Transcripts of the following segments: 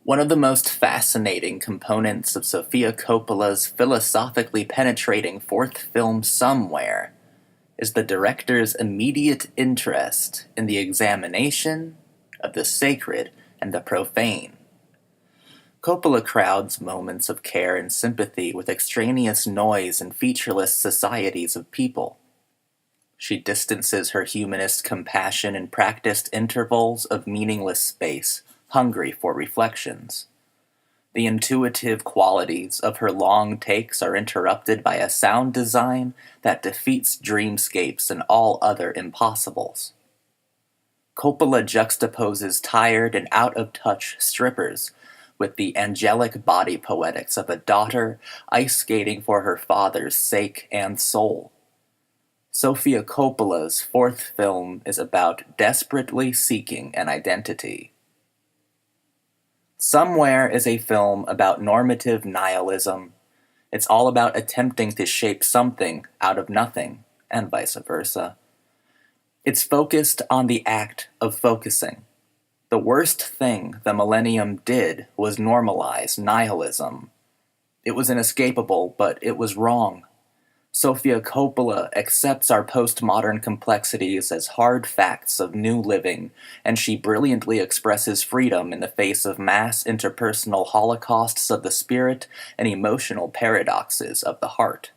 One of the most fascinating components of Sofia Coppola's philosophically penetrating fourth film Somewhere is the director's immediate interest in the examination of the sacred and the profane. Coppola crowds moments of care and sympathy with extraneous noise and featureless societies of people. She distances her humanist compassion in practiced intervals of meaningless space, hungry for reflections. The intuitive qualities of her long takes are interrupted by a sound design that defeats dreamscapes and all other impossibles. Coppola juxtaposes tired and out-of-touch strippers with the angelic body poetics of a daughter ice skating for her father's sake and soul. Sofia Coppola's fourth film is about desperately seeking an identity. Somewhere is a film about normative nihilism. It's all about attempting to shape something out of nothing, and vice versa. It's focused on the act of focusing. The worst thing the millennium did was normalize nihilism. It was inescapable, but it was wrong. Sofia Coppola accepts our postmodern complexities as hard facts of new living, and she brilliantly expresses freedom in the face of mass interpersonal holocausts of the spirit and emotional paradoxes of the heart.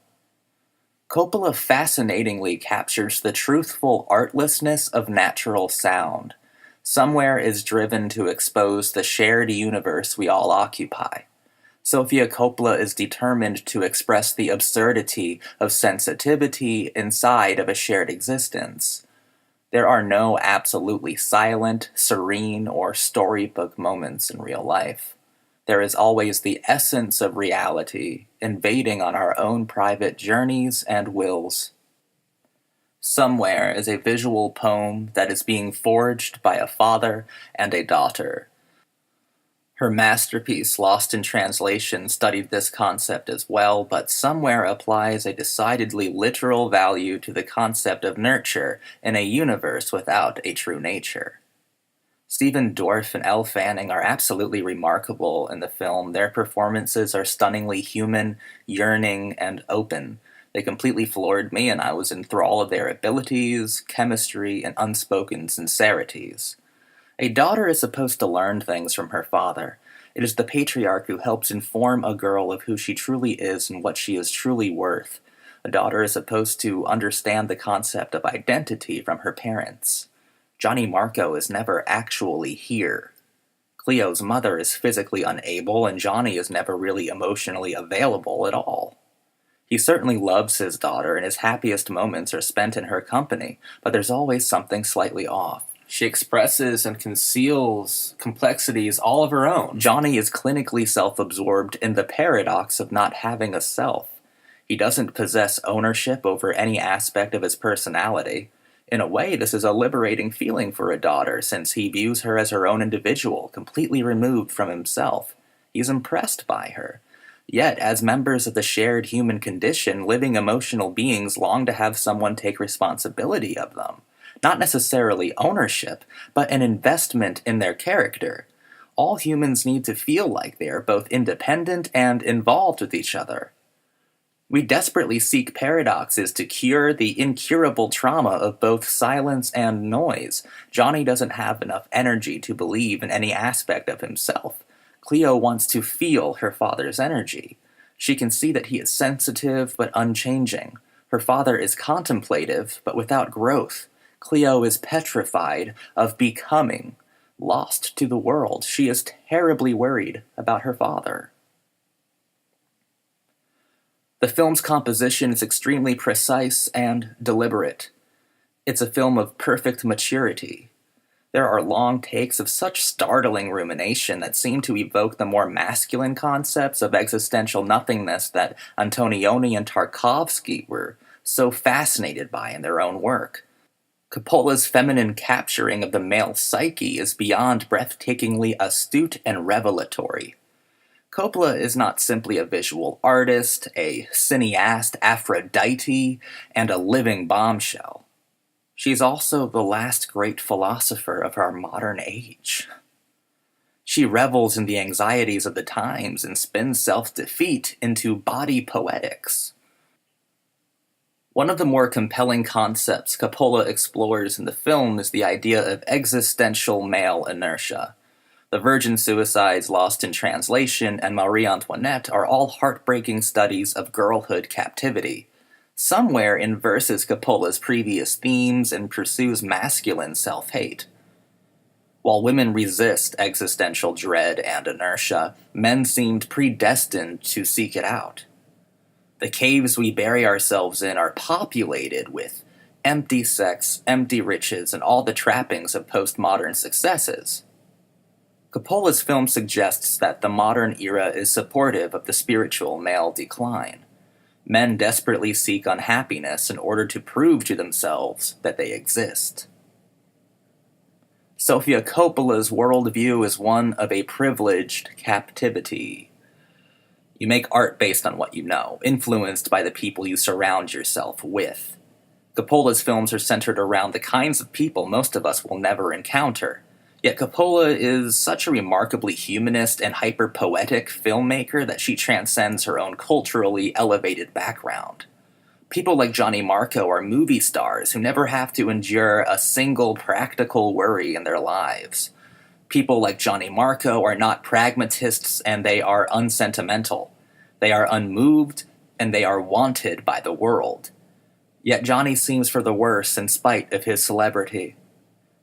Coppola fascinatingly captures the truthful artlessness of natural sound. Somewhere is driven to expose the shared universe we all occupy. Sofia Coppola is determined to express the absurdity of sensitivity inside of a shared existence. There are no absolutely silent, serene, or storybook moments in real life. There is always the essence of reality invading on our own private journeys and wills. Somewhere is a visual poem that is being forged by a father and a daughter. Her masterpiece, Lost in Translation, studied this concept as well, but Somewhere applies a decidedly literal value to the concept of nurture in a universe without a true nature. Stephen Dorff and Elle Fanning are absolutely remarkable in the film. Their performances are stunningly human, yearning, and open. They completely floored me, and I was enthralled of their abilities, chemistry, and unspoken sincerities. A daughter is supposed to learn things from her father. It is the patriarch who helps inform a girl of who she truly is and what she is truly worth. A daughter is supposed to understand the concept of identity from her parents. Johnny Marco is never actually here. Cleo's mother is physically unable, and Johnny is never really emotionally available at all. He certainly loves his daughter, and his happiest moments are spent in her company, but there's always something slightly off. She expresses and conceals complexities all of her own. Johnny is clinically self-absorbed in the paradox of not having a self. He doesn't possess ownership over any aspect of his personality. In a way, this is a liberating feeling for a daughter, since he views her as her own individual, completely removed from himself. He's impressed by her. Yet, as members of the shared human condition, living emotional beings long to have someone take responsibility of them. Not necessarily ownership, but an investment in their character. All humans need to feel like they are both independent and involved with each other. We desperately seek paradoxes to cure the incurable trauma of both silence and noise. Johnny doesn't have enough energy to believe in any aspect of himself. Cleo wants to feel her father's energy. She can see that he is sensitive but unchanging. Her father is contemplative but without growth. Cleo is petrified of becoming, lost to the world. She is terribly worried about her father. The film's composition is extremely precise and deliberate. It's a film of perfect maturity. There are long takes of such startling rumination that seem to evoke the more masculine concepts of existential nothingness that Antonioni and Tarkovsky were so fascinated by in their own work. Coppola's feminine capturing of the male psyche is beyond breathtakingly astute and revelatory. Coppola is not simply a visual artist, a cineast, Aphrodite, and a living bombshell. She's also the last great philosopher of our modern age. She revels in the anxieties of the times and spins self-defeat into body poetics. One of the more compelling concepts Coppola explores in the film is the idea of existential male inertia. The Virgin Suicides, Lost in Translation, and Marie Antoinette are all heartbreaking studies of girlhood captivity. Somewhere inverses Coppola's previous themes and pursues masculine self-hate. While women resist existential dread and inertia, men seemed predestined to seek it out. The caves we bury ourselves in are populated with empty sex, empty riches, and all the trappings of postmodern successes. Coppola's film suggests that the modern era is supportive of the spiritual male decline. Men desperately seek unhappiness in order to prove to themselves that they exist. Sofia Coppola's worldview is one of a privileged captivity. You make art based on what you know, influenced by the people you surround yourself with. Coppola's films are centered around the kinds of people most of us will never encounter. Yet Coppola is such a remarkably humanist and hyper-poetic filmmaker that she transcends her own culturally elevated background. People like Johnny Marco are movie stars who never have to endure a single practical worry in their lives. People like Johnny Marco are not pragmatists and they are unsentimental. They are unmoved and they are wanted by the world. Yet Johnny seems for the worse in spite of his celebrity.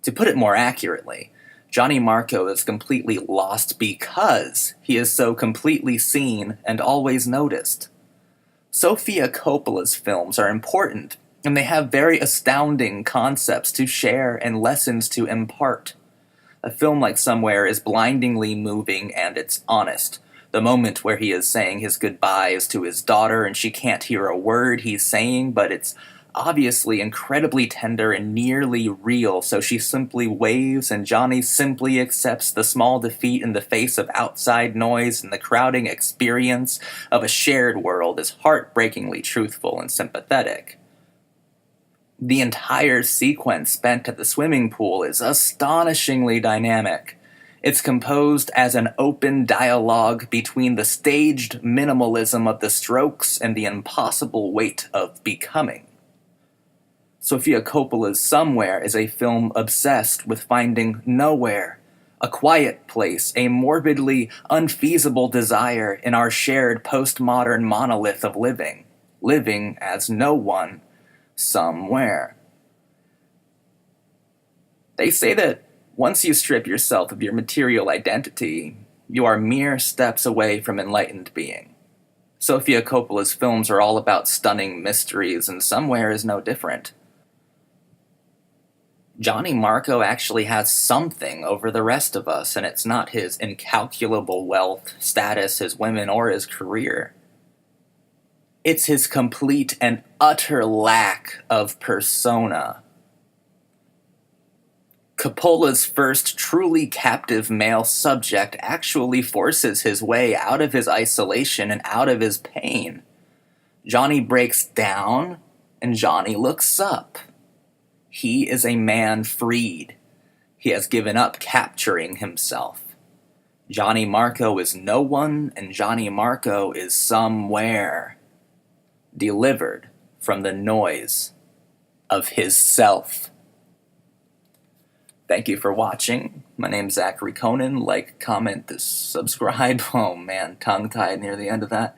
To put it more accurately, Johnny Marco is completely lost because he is so completely seen and always noticed. Sofia Coppola's films are important, and they have very astounding concepts to share and lessons to impart. A film like Somewhere is blindingly moving and it's honest. The moment where he is saying his goodbyes to his daughter and she can't hear a word he's saying, but it's obviously incredibly tender and nearly real, so she simply waves and Johnny simply accepts the small defeat in the face of outside noise, and the crowding experience of a shared world is heartbreakingly truthful and sympathetic. The entire sequence spent at the swimming pool is astonishingly dynamic. It's composed as an open dialogue between the staged minimalism of the strokes and the impossible weight of becoming. Sofia Coppola's Somewhere is a film obsessed with finding nowhere, a quiet place, a morbidly unfeasible desire in our shared postmodern monolith of living as no one, somewhere. They say that once you strip yourself of your material identity, you are mere steps away from enlightened being. Sofia Coppola's films are all about stunning mysteries, and Somewhere is no different. Johnny Marco actually has something over the rest of us, and it's not his incalculable wealth, status, his women, or his career. It's his complete and utter lack of persona. Coppola's first truly captive male subject actually forces his way out of his isolation and out of his pain. Johnny breaks down, and Johnny looks up. He is a man freed. He has given up capturing himself. Johnny Marco is no one, and Johnny Marco is somewhere. Delivered from the noise of his self. Thank you for watching. My name's Zachary Conan. Like, comment, subscribe. Oh man, tongue-tied near the end of that.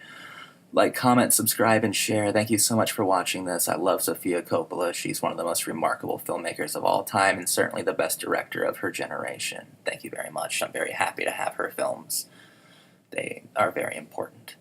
Like, comment, subscribe, and share. Thank you so much for watching this. I love Sofia Coppola. She's one of the most remarkable filmmakers of all time, and certainly the best director of her generation. Thank you very much. I'm very happy to have her films. They are very important.